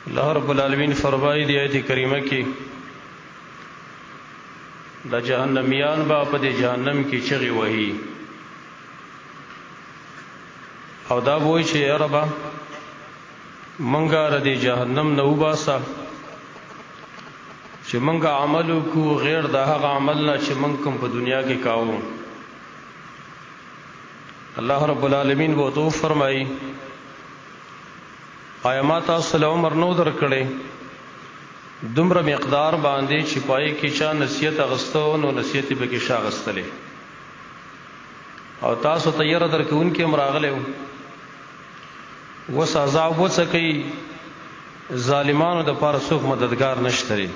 اللہ رب العالمین فرمائی دی آیت کریمہ کی دا جہنمیان با پا دی جہنم کی چغی وحی او دا بوئی چه یا ربا منگا ردی جہنم نو باسا چه منگا عملو کو غیر دا حق عملنا چه منگ کم پا دنیا کے کاؤ. اللہ رب العالمین وہ تو فرمائی آیا ما تاسو له عمر نو درکړی دومره مقدار باندې چې پای کې چا نصیحت اغستو نو نصیحت به کې شا اغستلې او تاسو ته یره درکونکي هم راغلی و سزا وڅکئ ظالمانو دپاره څوک مددگار نشته دی.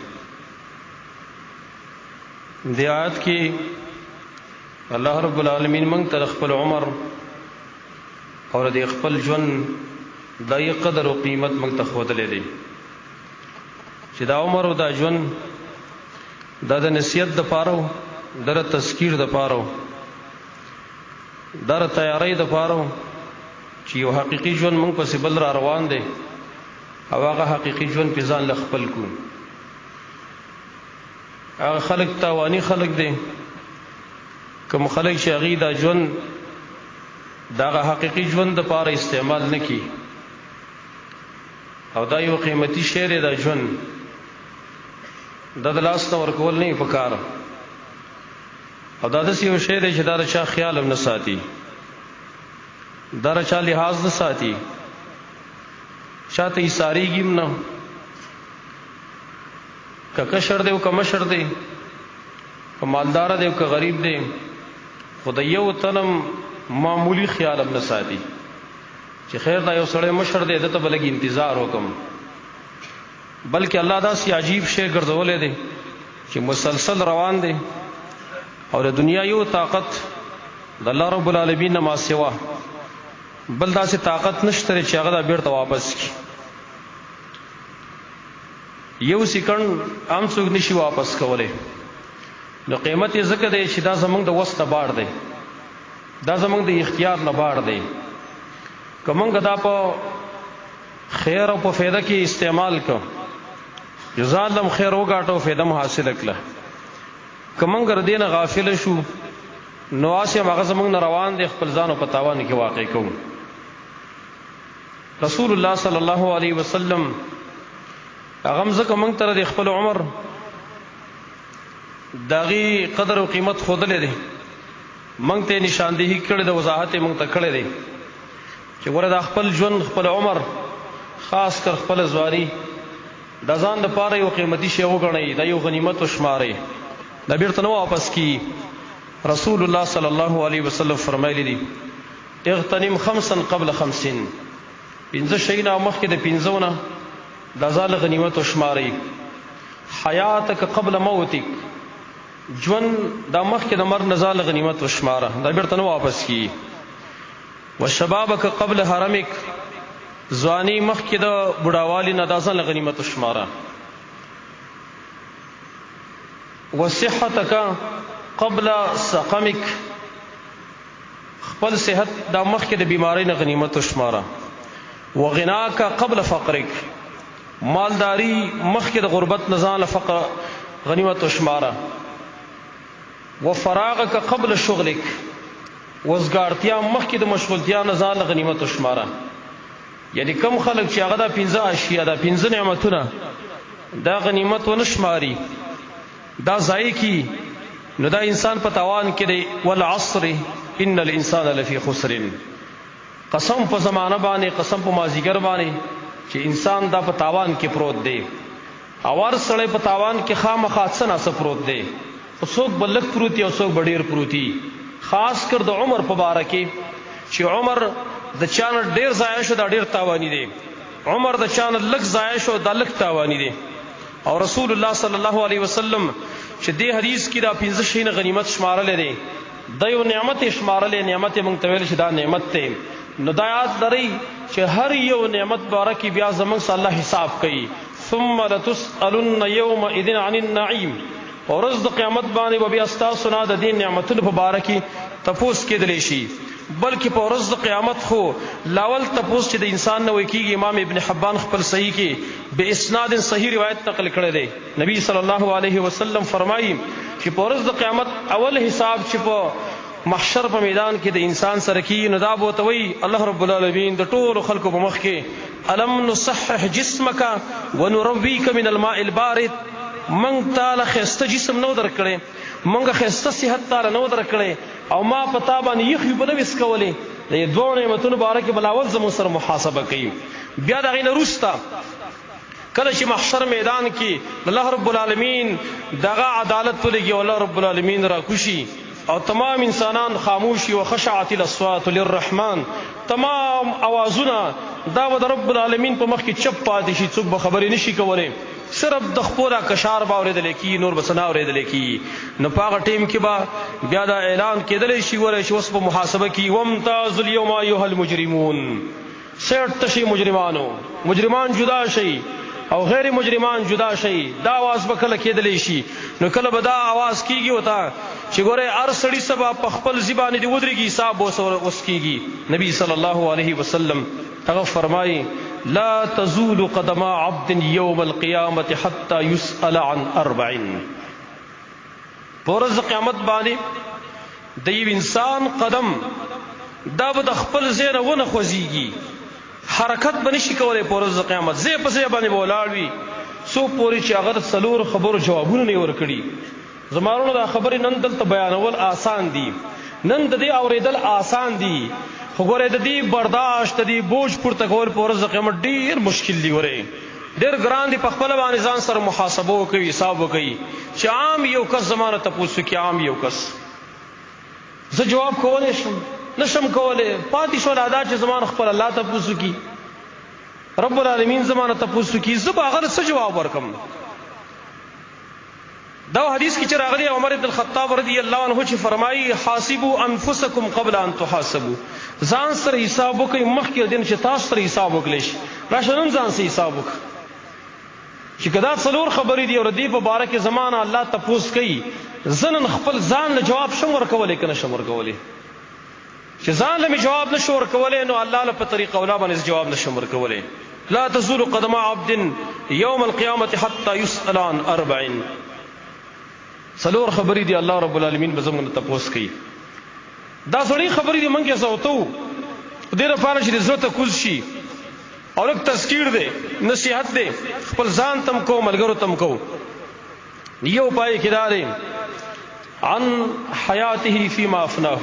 دې آیت کې الله رب العالمین موږ ته خپل عمر او د خپل ژوند دا یې قدر او قیمت موږ ته ښودلی دی چې دا عمر او دا ژوند دا د نصیحت دپاره دا د تذکیر دپاره دا د تیاری دپاره چې یو حقیقي ژوند موږ پسې بل را روان دی او هغه حقیقي ژوند پې ځان له خپل کړو. هغه خلک تاواني خلک دی کوم خلک چې هغوی دا ژوند د هغه حقیقي ژوند دپاره استعمال نه کړي او دا یو قیمتي شی دی دا ژوند دا د لاس نه ورکول نه پکار او دا داسې یو شی دی چې دا د چا خیال هم نه ساتي دا د چا لحاظ نه ساتي چا ته ایساریږي هم نه که کشر دی او که مشر دی که مالدار دی او که غریب دی خو د یو تنم معمولی خیال هم نه ساتي چې خیر دا یو سړی مشر دی دته به لږ انتظار وکم بلکې الله داسې عجیب شی ګرځولی دی چې مسلسل روان دی او د دنیا یو طاقت د الله رب العالمین نه ما سوا بل داسې طاقت نشته چې هغه دا بیرته واپس کړي. یو سیکنډ هم څوک نشي واپس کولی نو قیمت یې ځکه دی چې دا زموږ د وس نه باړ دی دا زموږ د اختیار نه باړ دی که موږ دا په خیر او په فایده کې استعمال کو یو ځان لم خیر وګاټو فایده مو حاصله کړه که موږ د دې نه غافله شو نو هسې هم هغه زموږ نه روان دی خپل ځان په تاوان کې واقع کوو. رسول الله صلی الله علیه وسلم هغه هم ځکه موږ ته د خپل عمر د هغې قدر او قیمت ښودلی دی موږ ته یې نشاندهي کړې ده وضاحت یې موږ ته کړی دی چې ګوره دا خپل ژوند خپل عمر خاص کر خپل ځواني د ځان دپاره یو قیمتي شی وګڼئ دا یو غنیمت وشمارئ دا بیرته نه واپس کیږي. رسول الله صلی الله علیه وسلم فرمایلی دي اغتنم خمسا قبل خمسین پنځه شیونه مخکې د پنځو نه دا ځان غنیمت وشمارئ. حیاتک قبل موتک ژوند دا مخکې د مرګ نه ځان غنیمت وشماره دا بیرته نه واپس کیږي. وشبابک قبل حرمک ځواني مخکې د بوډاوالي نه دا ځان غنیمت وشماره. وصحتک قبل سقمک خپل صحت دا مخکې د بیماری نه غنیمت وشماره. وغناک قبل فقرک مالداری مخکې د غربت نه ځان فقر غنیمت وشماره. وفراغک قبل شغلک وزګارتیا مخکې د مشغولتیا نه ځان غنیمت وشماره. یعنی کم خلک چې هغه دا پنځه اشیا دا پنځه نعمتونه دا غنیمت ونه شماري دا ضایع کي نو دا انسان په تاوان کې دی. والعصر ان الانسان لفی خسر قسم په زمانه باندې قسم په مازیګر باندې چې انسان دا په تاوان کې پروت دی او هر سړی په تاوان کې خامخا څه ناڅه پروت دی څوک به لږ پروت او څوک به ډېر پروت وي. خاص کر د عمر په باره کې چې عمر د چا نه ډېر ضایع شو دا ډېر تاواني دی عمر د چا نه لږ ضایع شو دا لږ تاواني دی. او رسول الله صلی الله علیه وسلم چې دې حدیث کې دا پنځه شیونه غنیمت شمارلی دی دا یو نعمت یې شمارلی نعمت یې موږ ته ویل چې دا نعمت دی نو دا یاد لرئ چې هر یو نعمت باره کې بیا زموږ سره الله حساب کوي. ثم لتسألن یومئذ عن النعیم ورځ د قیامت باندې به بیا ستاسو نه د دې نعمتونو په باره کې تپوس کېدلی شي. بلکې په ورځ د قیامت خو لاول تپوس چې د انسان نه وی کېږي. امام ابن حبان خپل صحیح کې به اسناد صحیح روایت نقل کړی دی. نبی صلی الله علیه وسلم فرمایي چې په ورځ د قیامت اول حساب چې په محشر په میدان کې د انسان سره کېږي نو دا به ورته وایي الله رب العالمین د ټولو خلکو په مخ کې الم نصحح جسمک ونرویک من الماء البارد، منگ تالا خیسته جسم نو در کړي، منگ خیسته صحت تالا نو در کړي او ما پتا باندې یخ په نو وسکولې. د دوه نعمتونو باره کې بلاول زمو سره محاسبه کوي. بیا د غینه روستا کله چې محشر میدان کې الله رب العالمین دغه عدالت ولګي او الله رب العالمین را کوشي او تمام انسانان خاموشي و خشعت الاصوات للرحمن، تمام اوازونه دا به د رب العالمین په مخ کې چپ پاتې شي، څوک به خبرې نشي کولی، صرف د خپله کشار به اورېدلی کېږي، نور به څه نه اورېدلی کېږي. نو په هغه ټیم کې به بیا دا اعلان کېدلی شي ولی چې اوس په محاسبه کې وامتازوا اليوم ایها المجرمون، سیټ شي مجرمانو، مجرمان جدا شي او غیر مجرمان جدا شي. دا आवाज به کله کېدلی شي نو کله به دا आवाज کېږي وته چې ګوره هر سړي سبا په خپل زبانې دې ودرېږي، حساب اوس کېږي. نبی صلی الله علیه وسلم هغه فرمایي لا تزول قدم عبد یوم القیامة حتى يسأل عن 4. په ورځ قیامت باندې د یو انسان قدم دا به د خپل ځای نه ونه خوځېږي، حرکت به نشي کولی. په ورځ قیامت ځای په ځای باندې به ولاړ وي څو پورې چې هغه د څلور خبرو جوابونه نه یې ورکړي. زما وروڼو دا خبرې نن دلته بیانول آسان دي، نن د دې اورېدل آسان دي، خو ګورې د دې برداشت د دې بوج پورته کول په ورځ قیامت ډېر مشکل دي، ورې ډېر ګران دي. په خپله باندې ځان سره محاسبه وکوي، حساب وکوي چې عام یو کس زما نه تپوس وکړي، عام یو کس زه جواب کولی شم نشم کولی، پاتې شول دا چې زما نه خپل الله تپوس وکړي، رب العالمین زما نه تپوس وکړي، زه به هغه څه جواب ورکړم. دا حدیث کې چې راغلی عمر بن الخطاب رضی الله عنه چې فرمایي حاسبوا انفسکم قبل ان تحاسبوا، ځان سره حساب وکړئ مخکې د دې نه چې تاسو سره حساب وکړئ شي. راشه نن ځان سره حساب وکړه چې که دا څلور خبرې دي او د دې په باره کې زما نه الله تپوس کوي، زه نن خپل ځان له جواب شم ورکولی که نشم ورکولی؟ چې ځان له مې جواب نشو ورکولی نو الله له په طریقه اولا باندې جواب نشم ورکولی. لا تزول قدم عبد یوم القیامة حتى يسأل عن 4. څلور خبرې دي الله رب العالمین به زموږ نه تپوس کوي. دا سړی خبرې دي موږ یې سوتو دې لپاره چې د زړه ته کوز شي او لږ تذکیر دی، نصیحت دی، خپل ځان تم کو، ملګرو تم کو. یو پای کې دا دی عن حیاته فيما افناه،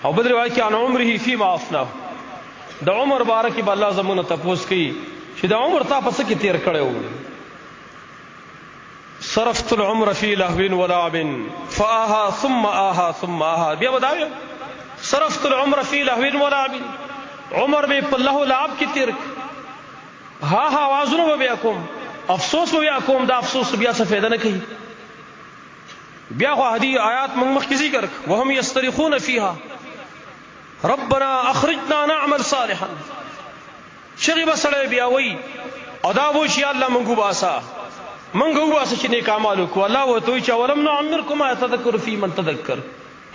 او بل روایت کې عن عمره فيما افناه، د عمر باره کې به الله زموږ نه تپوس کوي چې د عمر تا په څه کې تېر کړی و. صرفت العمر في لهو ولعب فآها ثم آها ثم آها. بیا بداوی صرفت العمر في لهو ولعب، عمر به په لهو لعب کې تیر، ها ها आवाजونه به بیا کوم، افسوس به بیا کوم، دا افسوس بیا څه فایده نه کوي. بیا خو هدي آیات موږ مخکې ذکر وهم یسترخون فيها ربنا اخرجنا نعمل صالحا، چغې به سړی بیا وایي او دا به چې الله موږ وباسه، منګ وباسه چې نیک اعمال وکړو. الله ورته وایي چې اولم نعمرکم ما یتذکر فی من تذکر،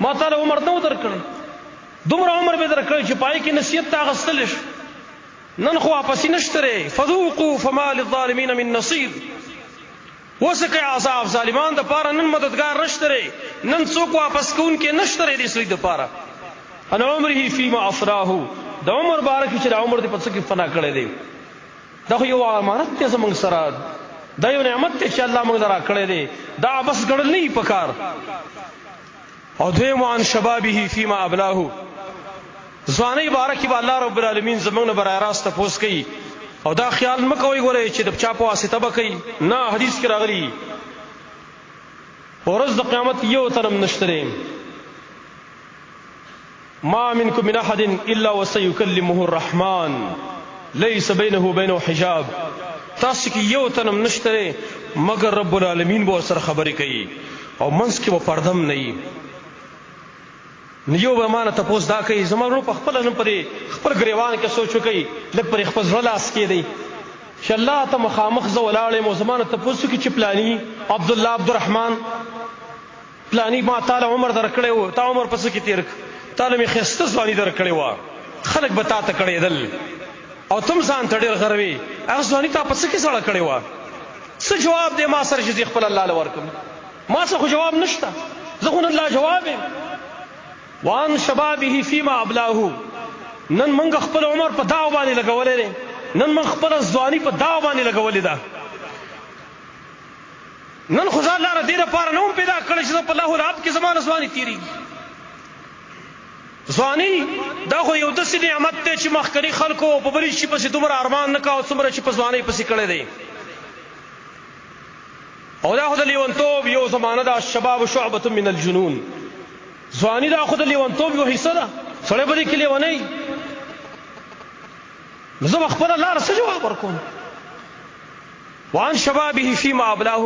ما تعالی عمر نه درکړی، دومره عمر به درکړی چې پای کې نصیحت ته اخیستلی شو، نن خو واپسې نشته دی. فذوقوا فما للظالمین من نصیر، وسکئ عذاب ظالمان دپاره نن مددګار نشته دی، نن څوک واپس کوونکی نشته دی دې سړي دپاره. ان عمره فیما افناه، د عمر باره کې چې د عمر دې په څه کې فنا کړی دی. دا خو یو امانت دی زموږ سره، دا یو نعمت دی چې الله موږ را کړی دی، دا بس ګڼل نه وي پکار. او دویم عن شبابه فيما ابلاه، ځوانۍ باره کې به الله رب العالمین زموږ نه برای راست تپوس کوي. او دا خیال مه کوئ ګورئ چې د چا په واسطه به کوي، نه، حدیث کې راغلي په ورځ د قیامت یو تنم نشته دی. ما منکم من احد الا وسيكلمه الرحمن ليس بينه وبينه حجاب، تاسو کې یو تنم نشته دی مگر رب العالمین به ورسره خبرې کوي او منځ کې به پردم نه وي. یو به مانه تپوس دا کوي، زما ورو په خپله نن پرې خپل ګریوان کې سوچ وکوي، لږ پرې خپل زړه لاس کېدی چې الله ته مخامخ زه ولاړ یم او زما نه تپوس وکړي چې پلاني عبدالله عبدالرحمن پلاني ما تاله عمر درکړی و، تا عمر په څه کې تېر تعالی مې ښایسته ځواني درکړې وه خلک به تا ته کړېدل او تم ځان ته ډېر غروې هغه ځواني تا په څه کې سړه کړې وه څه جواب دی ما سره چې زه خپل الله له ورکړم ما څه خو جواب نشته زه خو نن لا جواب یم وان شبابه فيما ابلاه نن موږ خپل عمر په داو باندې لګولی دی نن موږ خپله ځواني په داو باندې لګولې ده نن خو ځان لاره دې دپاره نه هم پیدا کړی چې زه په الله العب کې زما نه ځواني تېرېږي ځواني دا خو یو داسې نعمت دی چې مخکني خلکو په بلې شي پسې دومره ارمان نه کوه څومره چې په ځوانۍ پسې کړی دی او دا خو د لیونتوب یو زمانه ده الشباب شعبة من الجنون ځواني دا خو د لیونتوب یو حصه ده سړی به دې کې لیونی نو زه به خپله لاره څه جواب ورکوم وعن شبابه فيما ابلاه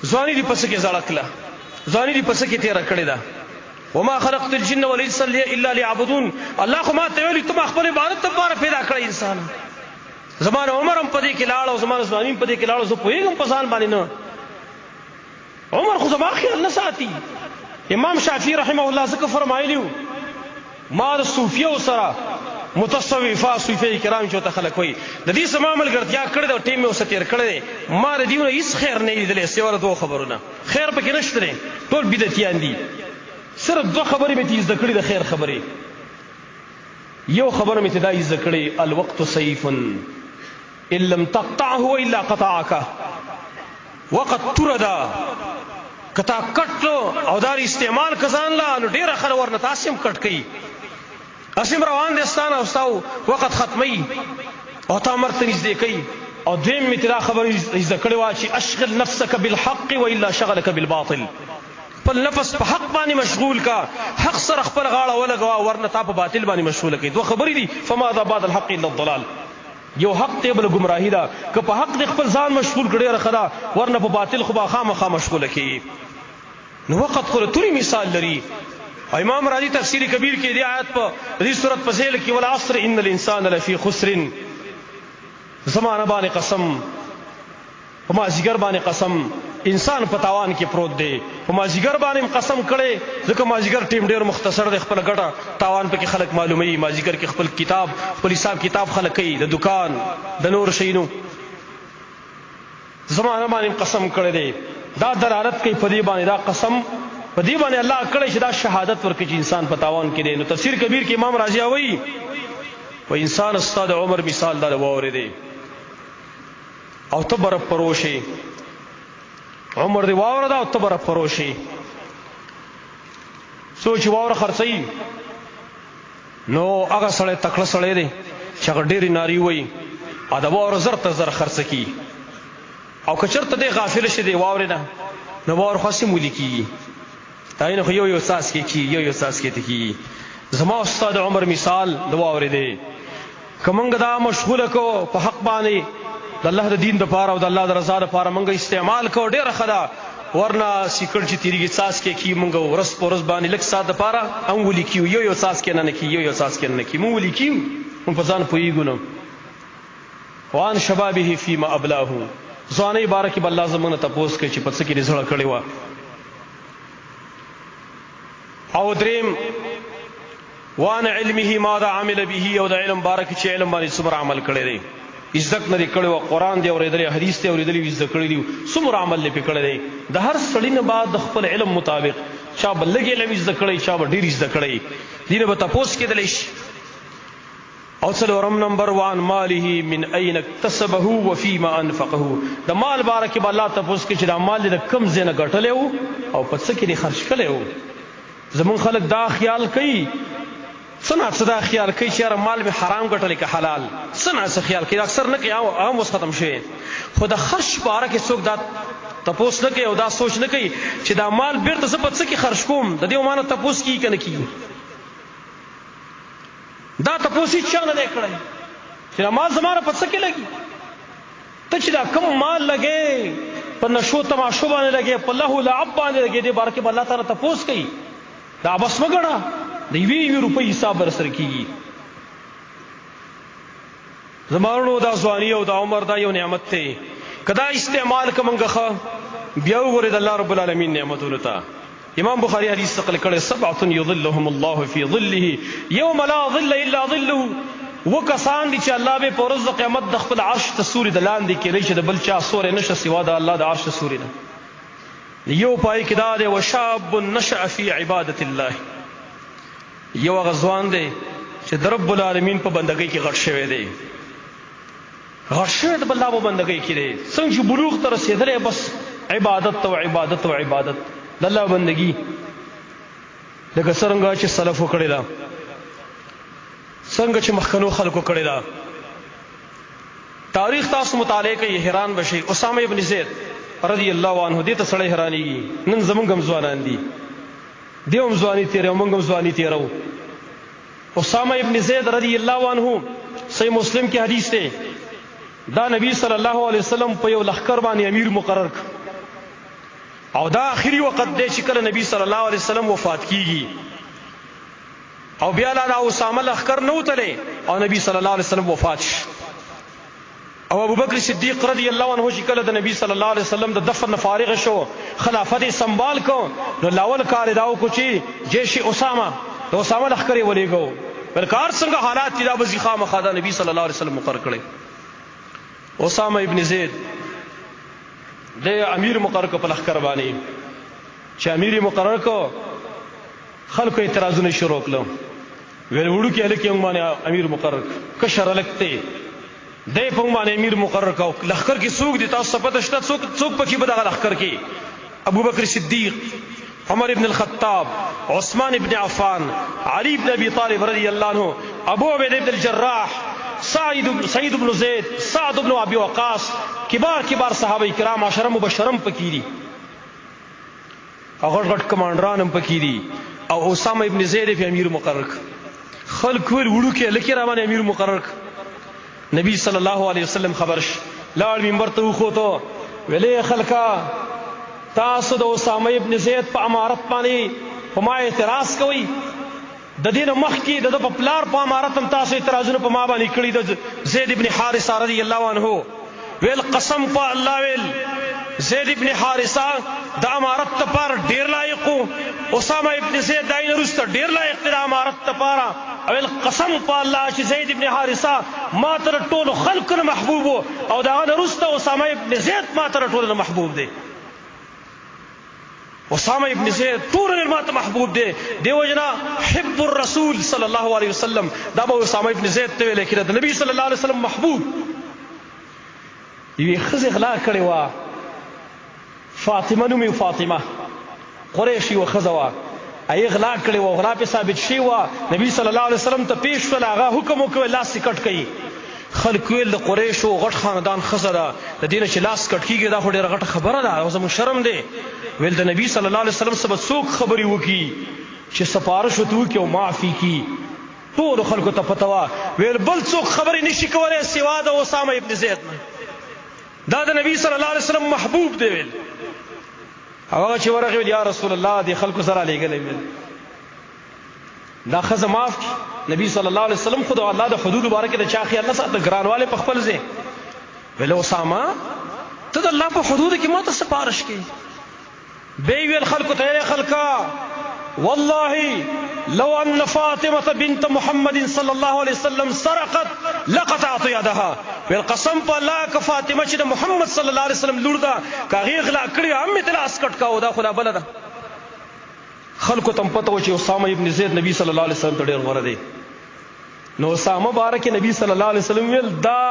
ځواني دې پسې کې زړه کړه ځواني دې پسې کې تېره کړې ده وما خلقت الجن والانس الا ليعبدون الله خو ما ته ویلي ته ما خپل عبادت لپاره پیدا کړی انسان زمانه عمر هم په دې کې لاړ او زمانه ځواني هم په دې کې لاړ زه پوهېږم په ځان باندې نه عمر خو زما خیال نه ساتي امام شافعي رحمه الله ځکه فرمایلی وو ما د صوفیو سره متصوفه صوفیه کرام چې ورته خلک وایي د دې سره ما ملګرتیا کړې ده او ټیم مې ورسره تېر کړی دی ما د دې نه هېڅ خیر نه لیدلی سوی د دوو خبرونه خیر پکې نشته دی ټول بدعتیان دي صرف دوه خبرې مې ته زده کړي د خیر خبرې یو خبره مې ته دا زده کړې الوقت سیف ان لم تقطعه الا قطعك وقت توره ده که تا کټ او دا استعمال کزان لا نو ډېره خله ورنه تاسې هم کټ کوي اسیم روان دی ستانه او ستاو وقت ختمی او تا مرګ ته نږدې کوي او دویم مې ته دا خبره زده کړې وه چې اشغل نفسك بالحق والا شغلك بالباطل خپل نفس په حق باندې مشغول کا حق سره خپل غاړه ولګوه ورنه تا په باطل باندې مشغوله کوي دوه خبرې دي فماذا بعد الحق الا الضلال یو حق دی بل ګمراهي ده که په حق د خپل ځان مشغول کړی ښه ده ورنه په باطل خو به خامخا مشغوله کیږي نو وقت خو توری مثال لري امام راضي تفسیر کبیر کې دی آیت په دې صورت په ذیل کې والعصر ان الانسان لفی خسر زمانه باندې قسم په مازیګر باندې قسم انسان په تاوان کې پروت دی په مازیګر باندې قسم کړي ځکه مازیګر ټیم ډېر مختصر دی خپل ګټه تاوان پکې خلک معلوموي مازیګر کې خپل کتاب خپل حساب کتاب خلک کوي د دکان د نور شیونو زمانه باندې قسم کړی دی دا دلالت کوي په دې باندې دا قسم په دې باندې الله کړی چې دا شهادت ورکړي چې انسان په تاوان کې دی نو تفسیر کبیر کې امام رازی وایي و انسان ستا د عمر مثال دا واورېدی او ته برف پروشي عمر دی واوره ده او ته برف پروشي سوچ واوره خرڅوي نو هغه سړی تکړه سړی دی چې هغه ډېرې ناري وایي او د واوره زر ته زر خرڅه کېږي او که چېرته دی غافله شي دی واورې نه نو واوره خو هسې مولی کېږي دا نه خو یو څاڅکی کېږي یو څاڅکی ته کېږي زما او ستا د عمر مثال د واورې دی که موږ دا مشغوله کوو په حق باندې د الله د دین دپاره او د الله د رضا دپاره موږ استعمال کوو ډېره ښه ده ورنه سیکړ چې تېرېږي څاڅکی کېږي موږ ورځ په ورځ باندې لږ ساعت دپاره هم ولي کېږو یو څاڅکی نه کېږي یو څاڅکی نه کېږي موږ ولي کېږو موږ په ځان پوهېږو نه وان شبابه فيما ابلاه ځوانۍ باره کې به الله زموږ نه تپوس کوي چې په څه کې دې زړه کړې وه او دریم وان علمه ماذا عمل به او د علم باره کې چې علم باندې څومره عمل کړی دی عزت نه دی کړی وه قرآن دی اورېدلی حدیث دی اورېدلی وي زده کړي دي څومره عمل یې پې کړی دی د هر سړي نه بعد د خپل علم مطابق چا به لږ علم زده کړی چا به ډېر زده کړی دې نه به تپوس کېدلی شي او څلورم نمبر وان ماله من اين اکتسبه وفيما انفقه د مال باره کې به الله تپوس کوي چې دا مال دې د کوم ځای نه ګټلی و او په څه کې دې خرج کړی و زمونږ خلک دا خیال کوي څه ناڅه دا خیال کوي چې یاره مال مې حرام ګټلی که حلال څه ناڅه خیال کوي اکثر نه کوي هم اوس ختم شوی خو د خرج په اړه کې څوک دا تپوس نه کوي او دا سوچ نه کوي چې دا مال بیرته زه په څه کې خرج کوم د دې مانه تپوس کېږي که نه کېږي دا تپوس هېڅ چا نه دی کړی چې دا مال زما نه په څه کې لګي ته چې دا کم مال لګې په نشو تماشو باندې لګې په لهو لعب باندې لګې دې باره کې به الله تعالی تپوس کوي دا بس مه ګڼه د یوې روپۍ حساب به رسره کېږي زما وروڼو دا ځواني او دا عمر دا یو نعمت دی که دا استعمال که موږ ښه بیا وګورئ د الله رب العالمین نعمتونو ته امام بخاری حدیث نقل کړی 7 یظلهم الله فی ظله یوم لا ظل الا ظله. وکسان دي چې الله به په ورځ د قیامت د خپل عرش ته سوري د لاندې کېدی چې د بل چا سوری نشه سوا د الله د عرش سوري نه. یو پای کې دا دی وشاب نشأ فی عبادة الله. یو هغه ځوان دی چې د رب العالمین په بندګۍ کې غټ شوی دی، غټ شوی د الله په بندګۍ کې دی. څنګه چې بلوغ ته رسېدلی بس عبادت او عبادت او عبادت د الله بندګي، لکه څرنګه چې سلفو کړې ده، څنګه چې مخکنو خلکو کړې ده. تاریخ تاسو مطالعه کوي حیران بشئ. اسامه ابن زید رضی الله عنه دې ته سړی حیرانېږي. نن زمونږ هم ځوانان دي، دی هم ځواني تېروي، موږ هم ځواني تېرو. اسامه ابن زید رضی الله عنه صحیح مسلم کې حدیث دی، دا نبی صلی الله علیه وسلم په یو لښکر باندې امیر مقرر کړ، او دا آخري وخت دی چې کله نبی صلی الله علیه وسلم وفات کیږي، او بیا لا اسامه لښکر نه وتلی او نبی صلی الله علیه وسلم وفات شي. او ابو بکر صدیق رضی الله عنه چې کله د نبی صلی الله علیه وسلم د دفن فارغ شو، خلافت یې سنبال کو، نو لاول کار دا وکړو چې جیش اسامه د اسامه لښکر یې ولېږو. بل کار څنګه حالات دي دا به خامخا د نبی صلی الله علیه وسلم مقرر کړی. اسامه ابن زید د امیر مقرر کو په لښکر باندې، چې امیر مقرر کو خلکو اعتراضونه شروع کړل، ویل وړوکی هلک یې موږ باندې امیر مقرر کړ، کشر هلک دی دی په موږ باندې امیر مقرر کو. لښکر کې څوک دي تاسو ته پته شته؟ څوک پکې به دغه لښکر کې؟ ابو بکر صدیق، عمر ابن الخطاب، عثمان ابن عفان، علي ابن ابي طالب رضی الله عنه، ابو عبید ابن الجراح، سعید ابن زید، سعد ابن ابي وقاص، کبار صحابه کرام، عشره مبشرم پکې دي، او غټ غټ کمانډران هم پکې دي. او اسامه ابن زید په امیر مقرر کړ. خلک ویل وړوکی هلک یې را باندې امیر مقرر کړ. نبی صلی الله علیه وسلم خبر شو، لاړ منبر ته وخوتو، ویلې خلکا تاسو د اسامه ابن زید په امارت باندې په ما اعتراض کوئ، د دې نه مخکې د ده په پلار په امارت هم تاسو اعتراضونه په ما باندې کړي. د زید ابن حارثه رضی الله عنه ویل قسم په الله ویل زید ابن حارثه د امارت لپاره ډېر لایق و، اسامه ابن زید د هغې نه وروسته ډېر لایق دی د امارت لپاره. ویل قسم په الله چې زید ابن حارثه ما ته د ټولو خلکو نه محبوب و، او د هغه نه وروسته اسامه ابن زید ما ته د ټولو نه محبوب دی. اسامه ابن زید ټولو نه ما ته محبوب دی. دې وجنه حب الرسول صلی الله علیه وسلم دا به اسامه ابن زید ته ویلی کېده، د نبي صلی الله علیه وسلم محبوب. یوې ښځې غلا کړې وه، فاطمه نومې فاطمه، قریش یوه ښځه وه، هغې غلا کړې وه، غلا پې ثابت شوې وه، نبي صلی الله علیه وسلم ته پیش شول، هغه حکم وکړ لاس یې کټ کوي. خلک ویل د قریشو غټ خاندان ښځه ده، د دې نه چې لاس کټ کېږي دا خو ډېره غټه خبره ده او زموږ شرم دی. ویل د نبي صلی الله علیه وسلم څه به څوک خبرې وکړي چې سفارش ورته وکړي او معافي کړي. ټولو خلکو ته پته وه، ویل بل څوک خبرې نشي کولی سوا د اسامه ابن زید نه، دا د نبي صلی الله علیه وسلم محبوب دی. ویل هغه چې ورغی ویل یا رسول الله دې خلکو سره لېږلی، ویل دا ښځه معاف کړي. نبي صلی الله علیه وسلم خو د الله د حدودو باره کې د چا خیال نه ساته، ګرانوالی په خپل ځای. ویل اسامه ته د الله په حدودو کې ما ته سپارش کوي. بی ویل خلکو ته خلکا والله لو ان فاطمه بنت محمد صلی الله علیه وسلم سرقت لقطعت يدها. ویل قسم په الله که فاطمه چې د محمد صلی الله علیه وسلم لور ده که هغې غلا کړې هم مې ته لاس کټ کاوه، دا خو لا بله ده. خلکو ته هم پته و چې اسامه ابن زید نبي صلی الله علیه وسلم ته ډېر غوره دی. نو اسامه باره کې نبي صلی الله علیه وسلم ویل دا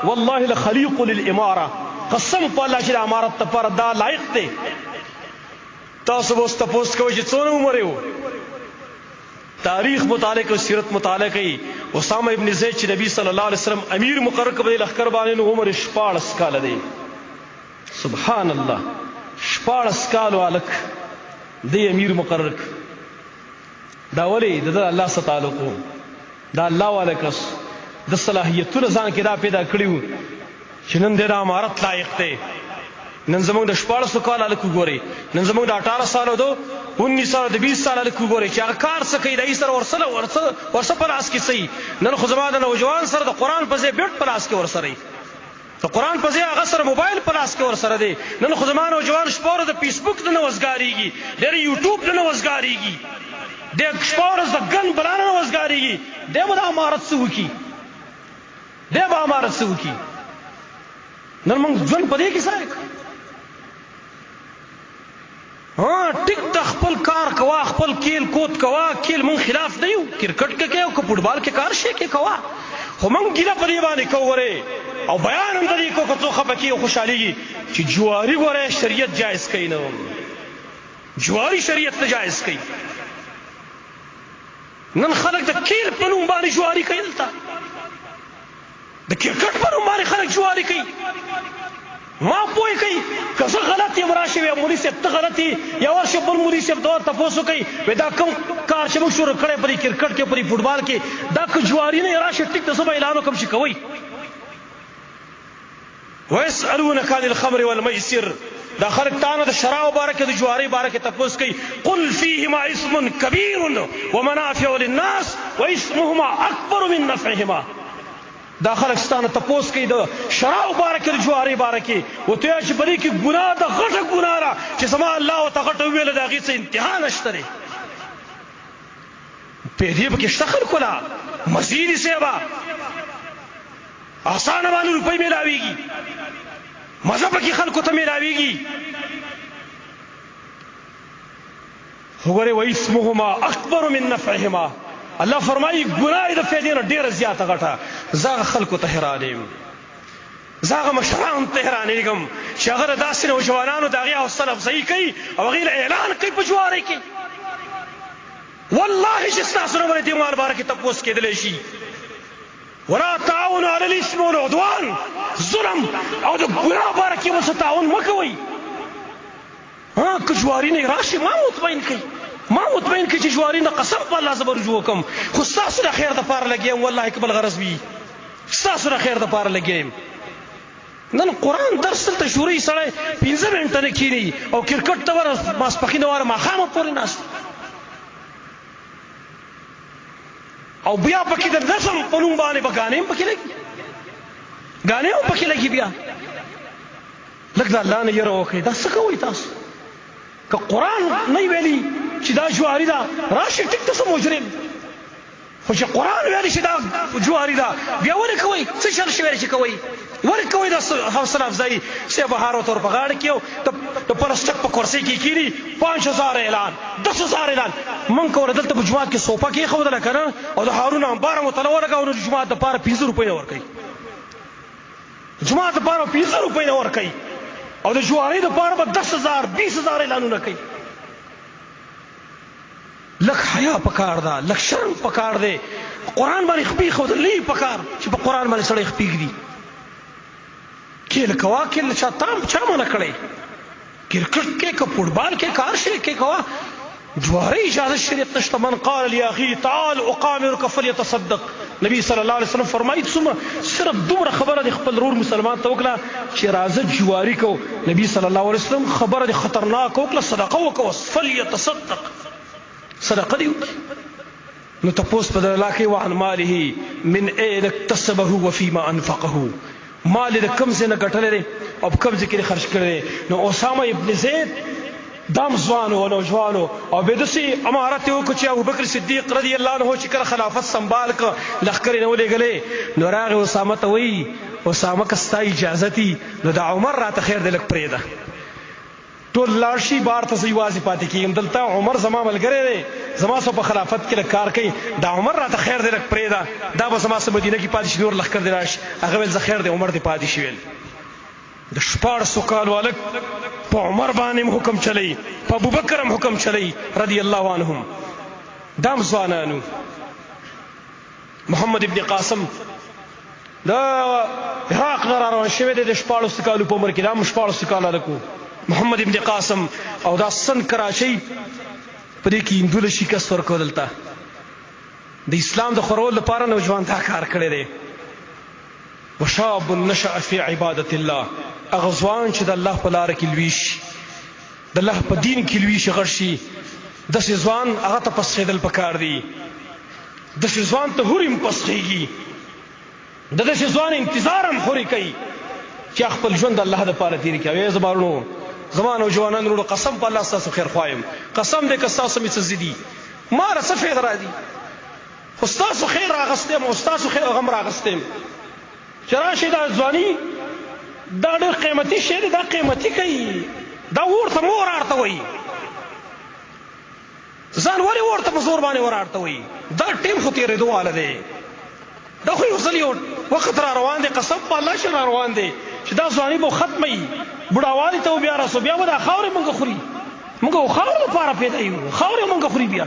والله لخلیق للاماره، قسم په الله چې د امارت لپاره دا لایق دی. تاسو به اوس تپوس کوئ چې څونه عمر یې و؟ تاریخ مطالعه کوي، سیرت مطالعه کوي. اسامه ابن زید چې نبی صلی الله علیه وسلم امیر مقرر کړ په دې لښکر باندې، نو عمر 14 کاله دی. سبحان الله، 14 کالو هلک دی امیر مقرر کړ. دا ولې د ده الله سره تعلق و، دا الله والا کس د صلاحیتونه ځان کې دا پیدا کړي وو چې نن دی د امارت لایق دی. نن زموږ د 14 کال هلک وګورئ، نن زموږ د 18 سالو د 19 سالو د 20 سال هلک وګورئ چې هغه کار څه کوي، د هغې سره ورسه په لاس کې څه. نن خو زما د نوجوان سره د قرآن په ځای بیټ په لاس کې ورسره د قرآن په ځای هغه سره موبایل په لاس کې ورسره دی. نن خو زما نوجوان شپه ورځ د فیسبوک نه وزګارېږي، ډېر یوټیوب نه وزګارېږي، د شپه ورځ د ګن بلانه نه وزګارېږي. دی به دا امارت څه وکړي؟ دی به امارت څه وکړي؟ نن موږ ژوند په دې کې ځای کړو. ټیک د خپل کار کوا، خپل کیل کود کوا. کیل مونږ خلاف نه یو، کرکټ کې کوي او که فوټبال کې کار شي کې کوا، خو مونږ ګیله په دې باندې کوو ورې او بیان هم د دې کوو که څوک خفه کېږي او خوشحالېږي چې جواري ګوره شریعت جایز کوي نه، جواري شریعت نه جایز کوي. نن خلک د کیل په نوم باندې جواري کوي، دلته د کرکټ په نوم باندې خلک جواري کوي. ما پوه کوي که زه غلط یم راشي وی مولوي صاحب ته غلط یې، یا ورشه بل مولوي صاحب ته تپوس وکړئ وی دا کوم کار چې موږ شروع کړی په دې کرکټ کې په دې فوټبال کې دا که جواري نه یې راشي ټیک ده زه به اعلان وکړم چې کوئ. ویسألونک عن الخمر والمیسر، دا خلک تانه د شراب باره کې د جواري باره کې تپوس کوي. قل فیهما اسم کبیر ومنافع للناس واسمهما اکبر من نفعهما. دا خلک ستانه تپوس کوي د شراب باره کې د جواري باره کې، ورته وایه چې په دې کې ګناه ده، غټه ګناه ده چې زما الله ورته غټه وویله، د هغې څه انتها نشته دی. پیدې پکې شته خلکو له مزید صاحبه اسانه باندې روپۍ میلاویږي، مزه پکې خلکو ته میلاویږي. وګورئ واسمهما اکبر من نفعهما، الله فرمایي ګناه د فایدې نه ډېره زیاته غټه. زه هغه خلکو ته حیران یم، زه هغه مشرانو ته حیرانېږم چې هغه د داسې نوجوانانو د هغې حوصله افزایي کوي او هغې له اعلان کوي په جوارۍ کې. والله چې ستاسو نه باندې دې مال باره کې تپوس کېدلی شي. ولا تعاونوا علی الاسم والعدوان، ظلم او د ګناه باره کې ورسره تعاون مه کوئ. که جواري نه راشي ما مطمئن کوي، ما مطمئن کوي چې جواري نه قسم په الله زه به رجوع وکړم، خو ستاسو د خیر دپاره لګیا یم. والله که بل غرض وي ستاسو د خیر دپاره لګیا یم. نن قرآن درس دلته شروع سړی 15 منټه نه کښېني او کرکټ ته ور ماسپښین واره ماښامه پورې ناست او بیا پکې د نظم په نوم باندې به ګانې هم پکې لګي، ګانې هم پکې لګي. بیا لږ د الله نه یره وکړئ. دا څه کوئ تاسو؟ که قرآن نه ویلي چې دا جواري ده راشي ټیک ته څه مجرم، خو چې قرآن ویلي چې دا جواري ده بیا ولې کوئ؟ څه شر شوی چې کوئ؟ ولې کوئ دا حوصله افزایي؟ سی بهار ورته ور په غاړه کې د پلسټک په کرسۍ کې کښېني 5000 اعلان 10000 اعلان. موږ کوله دلته په جومات کې صوفه کېښودله که نه او د هارون امباره مو تله ولګوو نو د جومات دپاره 15 روپۍ نه ورکوي، جومات دپاره 15 روپۍ نه ورکوي او د جوارۍ دپاره به 10000 20000 اعلانونه کوي. لږ حیا پکار ده، لږ شرم پکار دی. قرآن باندې خپې ښودل نه وي پکار چې په قرآن باندې سړی خپې ږدي. کیل کوا کیل چا منع کړی؟ کرکټ کې که فوټبال کې کار شي کې کوا، جوارۍ اجازه شریعت نشته. من قال لاخي تعال اقامرك فليتصدق، نبی صلی الله علیه وسلم فرمایي صرف دومره خبره د خپل رور مسلمان ته وکړه چې راځه جواري کو. نبی صلی الله علیه وسلم خبره د خطرناک وکړه، صدقه وکړه، فليتصدق، صدقه دی وکړي. نو تپوس په الله کې وعن ماله من اين اكتسبه وفيما انفقه، مال د کوم ځای نه ګټلی دی او په کوم ځای کې خرج کړی دی. نو اسامه ابن زید دام ځوان و نوجوان و او بیا داسې امارت یې وکړو چې ابوبکر صدیق رضی الله عنه چې کله خلافت سنبال کړه لښکر یې نه ولېږلی، نو راغی اسامه ته وایي اسامه که ستا اجازتي نو د عمر راته خیر دی لږ پرېږده، ټول لاړ شي بار ته زه یوازې پاتې کېږم، دلته عمر زما ملګری دی، زما سره په خلافت کې لږ کار کوي، دا عمر راته خیر دی لږ پرېږده، دا به زما سره مدینه کې پاتې شي نور لښکر دی راشي. هغه ویل زه خیر دی عمر دی پاتې شي. ویل د 1400 کالو هلک په عمر باندې هم حکم چلی، په ابوبکر هم حکم چلی رضی الله عنهم. دا هم ځوانانو. محمد ابن قاسم دا عراق نه را روان شوی دی د 1400 کالو په عمر کې، دا هم 1400 کاله هلک و محمد ابن قاسم. او دا سن کراچۍ په دې کې هندوله شکست ورکړو. دلته د اسلام د خورولو لپاره نوجوان دا کار کړی دی. وشاب نشأ فی عبادت الله، هغه ځوان چې د الله په لاره کې لوی شي، د الله په دین کې لوی شي، غټ شي، داسې ځوان هغه ته پسخېدل پکار دي. داسې ځوان ته هورې هم پسخېږي، د داسې ځوان انتظار هم هورې کوي. چې خپل ژوند الله د پاره تیر کړي. وې زبارونو زمانو جوانان وروړو قسم په الله ستاسو خیر خوایم، قسم دې که ستاسو مې څه زدي ما را څه فایده راځي، خو ستاسو خیر راغستم او ستاسو خیر غم راغستم چې راشي دا ځواني دا ډېر قیمتي شی دی، دا قیمتي کوي، دا ورته مو ورارته وایي، ځان ولې ورته په زور باندې ورارته وایي؟ دا ټیم خو تېرېدو واله دی، دا خو یو ځل یو وخت را روان دی، قسم په الله چې را روان دی چې دا ځواني به ختمه وي، بوډاوالي ته بیا راسو، بیا به دا خاورې مونږ خوري، مونږ خاورو لپاره پیدا یو، خاورې مونږ خوري. بیا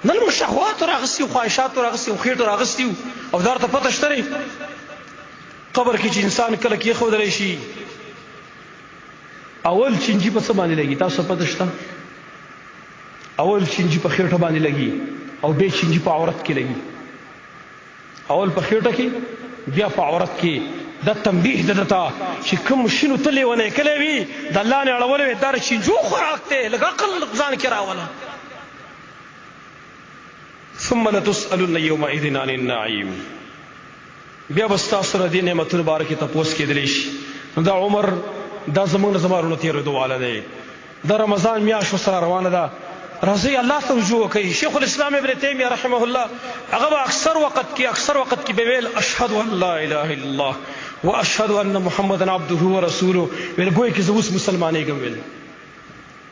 نن موږ شهواتو راغستي، خواهشاتو راغستي، خېټو راغستي، او دا ورته پته شته دی قبر کې چې انسان کله کېښودلی شي اول چینجي په څه باندې لګي؟ تاسو پته شته؟ اول چینجي په خېټه باندې لګي او بیا چینجي په عورت کې لګي. اول په خېټه کې بیا په عورت کې. دا تنبیه ده ته چې کوم شنو ته لیونی کلی وي د الله نه اړولی وي دا د چینجو خوراک دی، لږ عقل ځان کې راوله. ثم لتسألن یومئذ عن النعیم. بیا به ستاسو سره دې نعمتونو باره کې تپوس کېدلی شي. نو دا عمر دا زموږ نه زمانونه تېرېدو واله دی. دا رمضان میاشت ورسره روانه ده، راځئ الله ته رجوع وکړئ. شیخ الاسلام ابن تیمیه رحمه الله هغه به اکثر وخت کې به ویل اشهد ان لا اله الا الله واشهد ان محمدا عبده ورسوله. ویل ګویا کې زه اوس مسلمانېږم،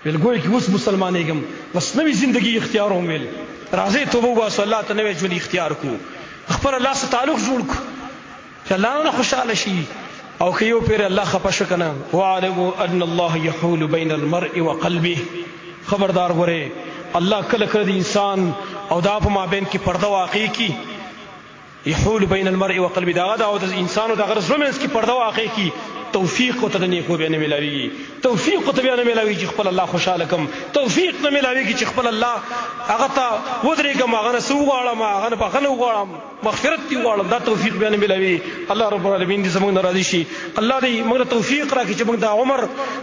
ویل ګویا کې اوس مسلمانېږم، بس نوې زندګي اختیار وم. ویل راځئ توبه وباسو، الله ته نوی ژوند اختیار کړو، خپل الله سره تعلق جوړ کړو چې الله نه خوشحاله شي. او که یو پیر الله خفه شو که نه، واعلموا ان الله یحول بین المرء وقلبه. خبردار غورې الله کله کله د انسان او دا په مابین کې پرده واقع کی. یحول بین المرء وقلبه، دا د انسان او د هغه زړه منځ کې پرده واقع کی. توفیق ورته د نیکو بیا نه میلاویږي، توفیق ورته بیا نه میلاویږي چې خپل الله خوشحاله کړم، توفیق نه میلاویږي چې خپل الله هغه ته ودرېږم، هغه نه څه وغواړم، هغه نه بخښنه وغواړم، مغفرت دې وغواړم، دا توفیق بیا نه میلاوي. الله رب العالمین دې زموږ نه راضي شي. الله دې موږ ته توفیق راکړي چې موږ دا عمر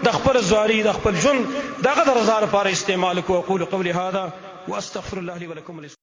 د خپل ځواني د خپل ژوند د هغه د رضا لپاره استعمال کړو. اقول قولي هذا واستغفر الله لي ولكم.